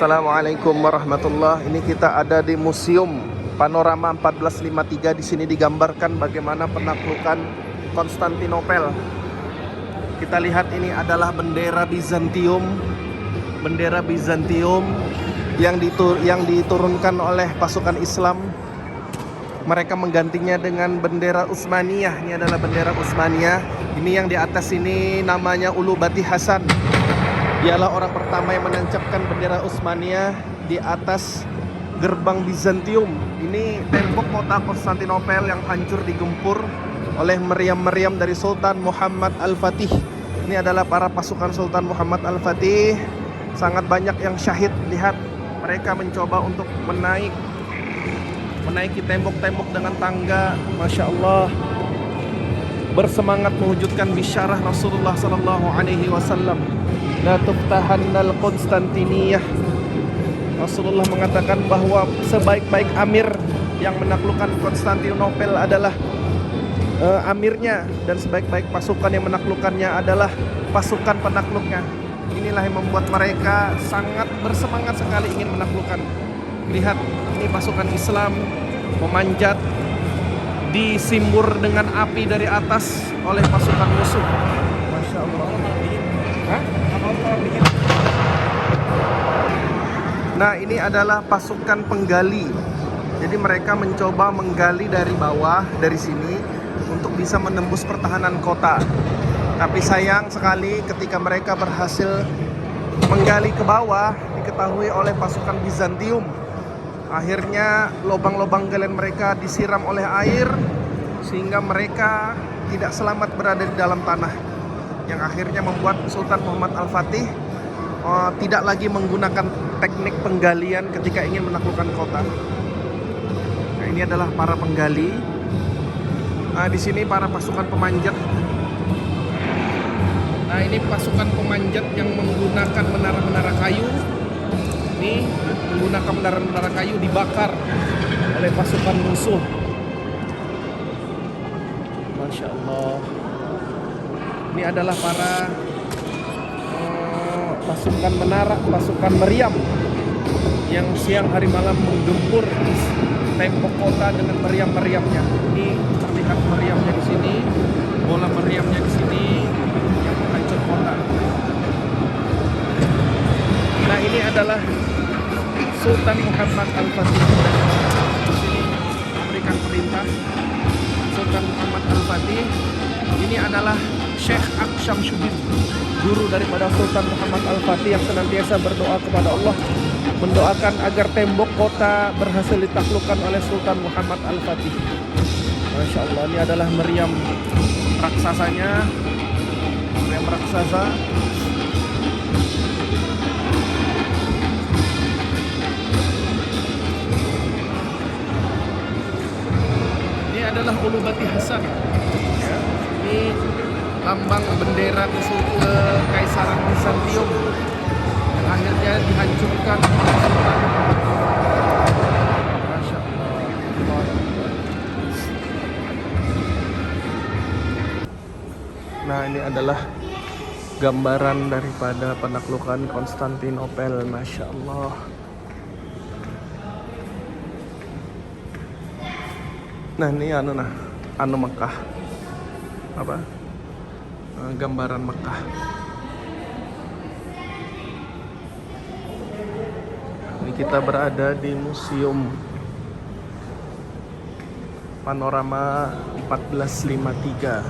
Assalamualaikum warahmatullah. Ini kita ada di Museum Panorama 1453. Di sini digambarkan bagaimana penaklukan Konstantinopel. Kita lihat ini adalah bendera Bizantium. Bendera Bizantium yang diturunkan oleh pasukan Islam. Mereka menggantinya dengan bendera Utsmaniyah. Ini adalah bendera Utsmaniyah. Ini yang di atas ini namanya Ulubati Hasan. Dialah orang pertama yang menancapkan bendera Utsmaniyah di atas gerbang Bizantium. Ini tembok kota Konstantinopel yang hancur digempur oleh meriam-meriam dari Sultan Muhammad Al-Fatih. Ini adalah para pasukan Sultan Muhammad Al-Fatih. Sangat banyak yang syahid. Lihat, mereka mencoba untuk menaiki tembok-tembok dengan tangga. Masya Allah, bersemangat mewujudkan bisyarah Rasulullah SAW. La tuftahannal Konstantiniyah. Rasulullah mengatakan bahwa sebaik-baik amir yang menaklukkan Konstantinopel adalah amirnya, dan sebaik-baik pasukan yang menaklukkannya adalah pasukan penakluknya. Inilah yang membuat mereka sangat bersemangat sekali ingin menaklukkan. Lihat, ini pasukan Islam memanjat, disimbur dengan api dari atas oleh pasukan musuh. Masya Allah. Nah, ini adalah pasukan penggali. Jadi mereka mencoba menggali dari bawah, dari sini, untuk bisa menembus pertahanan kota. Tapi sayang sekali ketika mereka berhasil menggali ke bawah, diketahui oleh pasukan Bizantium. Akhirnya lubang-lubang galian mereka disiram oleh air, sehingga mereka tidak selamat berada di dalam tanah. Yang akhirnya membuat Sultan Muhammad Al-Fatih tidak lagi menggunakan teknik penggalian ketika ingin menaklukkan kota. Nah, ini adalah para penggali. Di sini para pasukan pemanjat. Nah, ini pasukan pemanjat yang menggunakan menara-menara kayu. Ini menggunakan menara-menara kayu dibakar oleh pasukan musuh. Masya Allah. Ini adalah para pasukan menara, pasukan meriam yang siang hari malam menggempur tembok kota dengan meriam-meriamnya. Ini terlihat meriamnya di sini, bola meriamnya di sini yang menghancur kota. Nah, ini adalah Sultan Muhammad Al-Fatih. Di sini memberikan perintah Sultan Muhammad Al-Fatih. Ini adalah Syekh Aksyamsuddin, guru daripada Sultan Muhammad Al-Fatih, yang senantiasa berdoa kepada Allah, mendoakan agar tembok kota berhasil ditaklukkan oleh Sultan Muhammad Al-Fatih. Masya Allah, ini adalah meriam raksasanya, meriam raksasa. Ini adalah Ulubati Hasan. Ya, ini lambang bendera Kekaisaran Bizantium yang akhirnya dihancurkan. Masya Allah. Nah, ini adalah gambaran daripada penaklukan Konstantinopel. Masya Allah. Nah, ini anu Mekah. Apa? Gambaran Mekah. Ini kita berada di Museum Panorama 1453.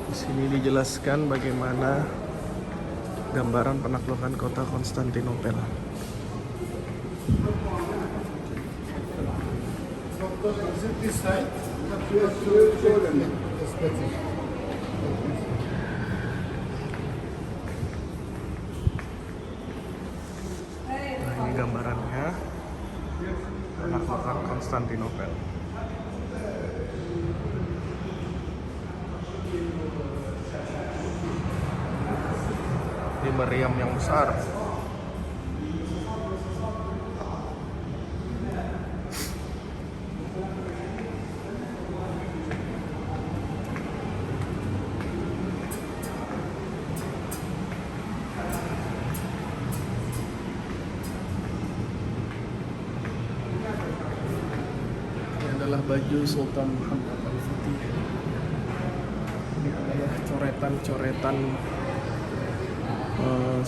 Di sini dijelaskan bagaimana gambaran penaklukan kota Konstantinopel. Nah, ini gambarannya penaklukan Konstantinopel. Ini meriam yang besar. adalah baju Sultan Muhammad Al-Fatih. Ini adalah coretan-coretan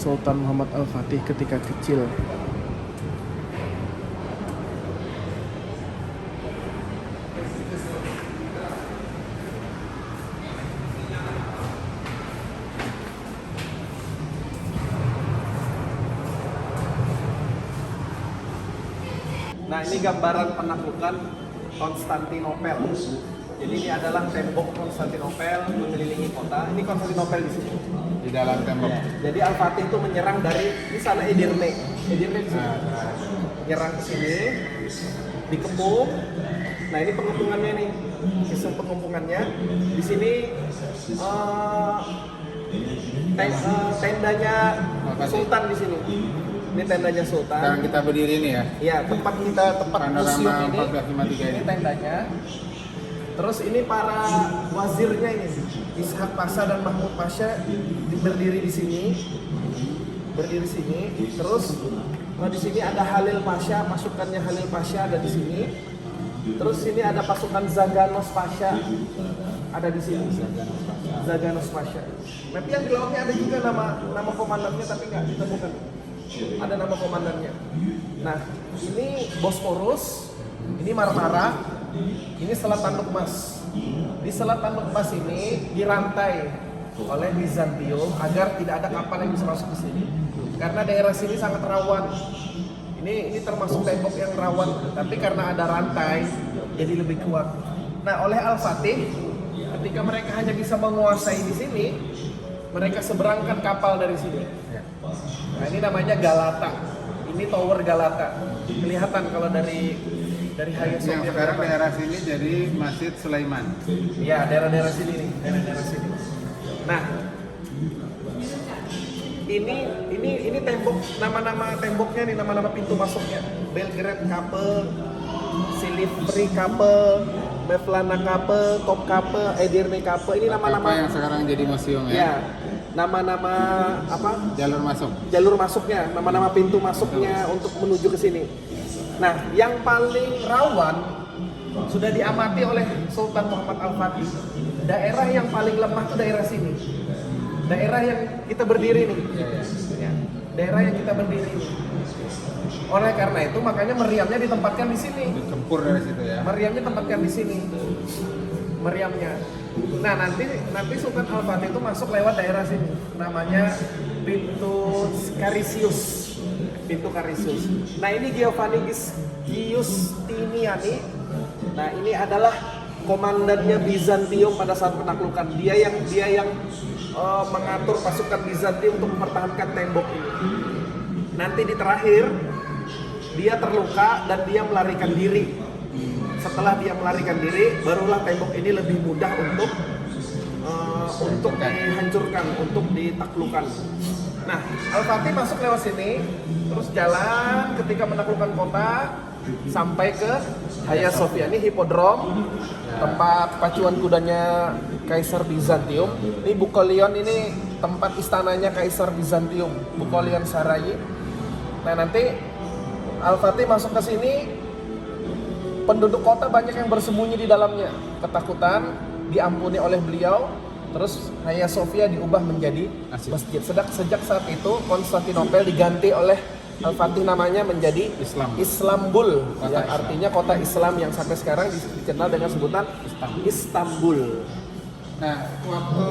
Sultan Muhammad Al-Fatih ketika kecil. Nah, ini gambaran penaklukan Konstantinopel. Jadi ini adalah tembok Konstantinopel mengelilingi kota. Ini Konstantinopel di sini. Di dalam tembok. Ya, jadi Al-Fatih itu menyerang dari di sana Edirne. Edirne di sini. Menyerang ke sini, dikepung. Nah, ini pengepungannya nih. Sistem pengepungannya. Di sini tendanya Sultan di sini. Ini tendanya Sultan. Sekarang kita berdiri ini ya. Iya, tempat museum ini. 1453 Ini tendanya. Terus ini para wazirnya ini, Ishak Pasha dan Mahmud Pasha berdiri di sini. Berdiri di sini. Terus di sini ada Halil Pasha, pasukannya Halil Pasha ada di sini. Terus sini ada pasukan Zaganos Pasha ada di sini. Zaganos Pasha. Tapi yang di lautnya ada juga nama komandannya tapi nggak ditemukan. Ada nama komandannya. Nah, ini Bosporus, ini Marmara, ini Selat Tanduk Emas. Di Selat Tanduk Emas ini dirantai oleh Bizantium agar tidak ada kapal yang bisa masuk di sini. Karena daerah sini sangat rawan. Ini termasuk tembok yang rawan, tapi karena ada rantai jadi lebih kuat. Nah, oleh Al-Fatih ketika mereka hanya bisa menguasai di sini, mereka seberangkan kapal dari sini. Nah, ini namanya Galata. Ini Tower Galata. Kelihatan kalau dari Hagia Sophia. Yang sekarang daerah sini jadi Masjid Sulaiman. Iya, daerah-daerah sini nih, daerah-daerah sini. Nah, ini tembok, nama-nama temboknya nih, nama-nama pintu masuknya. Belgrade Kapel, Silivri Kapel, Mevlana Kapel, Top Kapel, Edirne Kapel. Ini nama-nama yang sekarang jadi museum ya. Ya. Nama-nama apa? Jalur masuk. Jalur masuknya, nama-nama pintu masuknya untuk menuju ke sini. Nah, yang paling rawan sudah diamati oleh Sultan Muhammad Al-Fatih. Daerah yang paling lemah itu daerah sini. Daerah yang kita berdiri nih. Ya. Daerah yang kita berdiri ini. Oleh karena itu makanya meriamnya ditempatkan di sini. Ditempur dari situ ya. Meriamnya tempatkan di sini. Meriamnya. Nah, nanti Sultan Al-Fatih itu masuk lewat daerah sini. Namanya pintu Carisius. Pintu Carisius. Nah, ini Giovanni Giustiniani. Nah, ini adalah komandannya Bizantium pada saat penaklukan. Dia yang mengatur pasukan Bizantium untuk mempertahankan tembok ini. Nanti di terakhir dia terluka dan dia melarikan diri. Setelah dia melarikan diri, barulah tembok ini lebih mudah untuk dihancurkan, untuk ditaklukkan. Nah, Al-Fatih masuk lewat sini, terus jalan ketika menaklukkan kota sampai ke Hagia Sophia. Ini hipodrom, tempat pacuan kudanya Kaisar Bizantium. Ini Bukolion, ini tempat istananya Kaisar Bizantium, Bukolion Sarai. Nah, nanti Al-Fatih masuk ke sini. Penduduk kota banyak yang bersembunyi di dalamnya. Ketakutan diampuni oleh beliau. Terus Hagia Sophia diubah menjadi masjid. Sejak saat itu Konstantinopel diganti oleh Al-Fatih namanya menjadi Islambul, yang artinya kota Islam yang sampai sekarang dikenal dengan sebutan Istanbul. Nah, waktu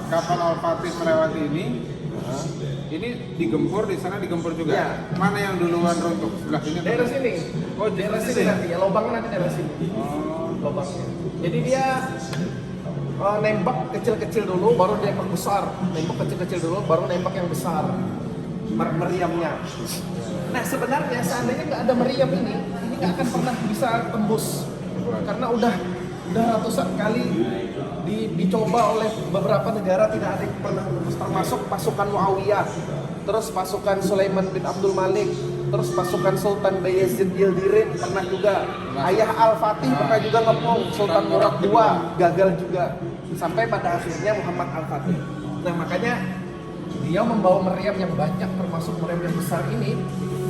kapal Al-Fatih melewati ini digempur, di sana digempur juga. Ya. Mana yang duluan runtuh? Sebelah sini? Daerah sini. Oh, daerah sini nanti ya, lubangnya nanti daerah sini. Lubangnya. Jadi dia nembak kecil-kecil dulu, baru nembak besar. Nembak kecil-kecil dulu, baru nembak yang besar. Meriamnya. Nah, sebenarnya seandainya nggak ada meriam ini nggak akan pernah bisa tembus. Karena udah ratusan kali dicoba oleh beberapa negara, tidak ada yang pernah tembus, termasuk pasukan Muawiyah, terus pasukan Sulaiman bin Abdul Malik, terus pasukan Sultan Bayezid Yildirim pernah juga. Ayah Al-Fatih pernah juga ngepung, Sultan Murad II gagal juga. Sampai pada akhirnya Muhammad Al-Fatih. Nah, makanya beliau membawa meriam yang banyak, termasuk meriam yang besar ini.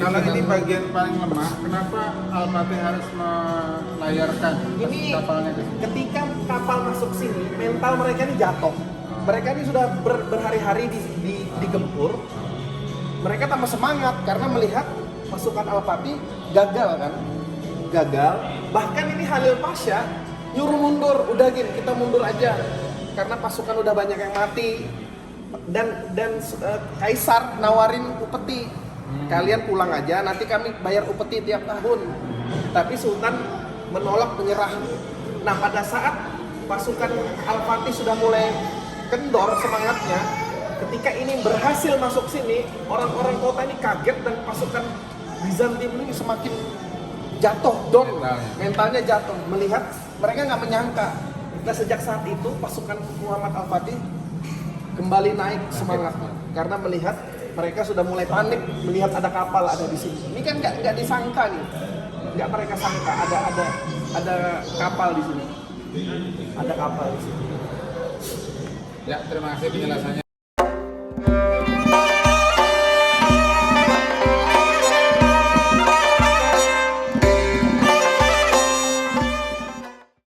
Kalau ini bagian paling lemah, kenapa Al-Fatih harus melayarkan Ini kapalnya? ketika kapal masuk sini, mental mereka ini jatuh. Mereka ini sudah berhari-hari digempur. Mereka tambah semangat karena melihat pasukan Al-Fatih gagal kan? Gagal. Bahkan ini Khalil Pasha nyuruh mundur, udah gini kita mundur aja karena pasukan udah banyak yang mati. Dan Kaisar nawarin upeti, kalian pulang aja, nanti kami bayar upeti tiap tahun. Tapi Sultan menolak, menyerah. Nah pada saat pasukan Al-Fatih sudah mulai kendor semangatnya, ketika ini berhasil masuk sini, orang-orang kota ini kaget dan pasukan Bizantium ini semakin jatuh, down, mentalnya jatuh, melihat mereka nggak menyangka. Nah sejak saat itu pasukan Muhammad Al-Fatih kembali naik semangatnya karena melihat mereka sudah mulai panik melihat ada kapal ada di sini. Ini kan nggak disangka nih, nggak mereka sangka ada kapal di sini, ada kapal di sini. Ya, terima kasih penjelasannya.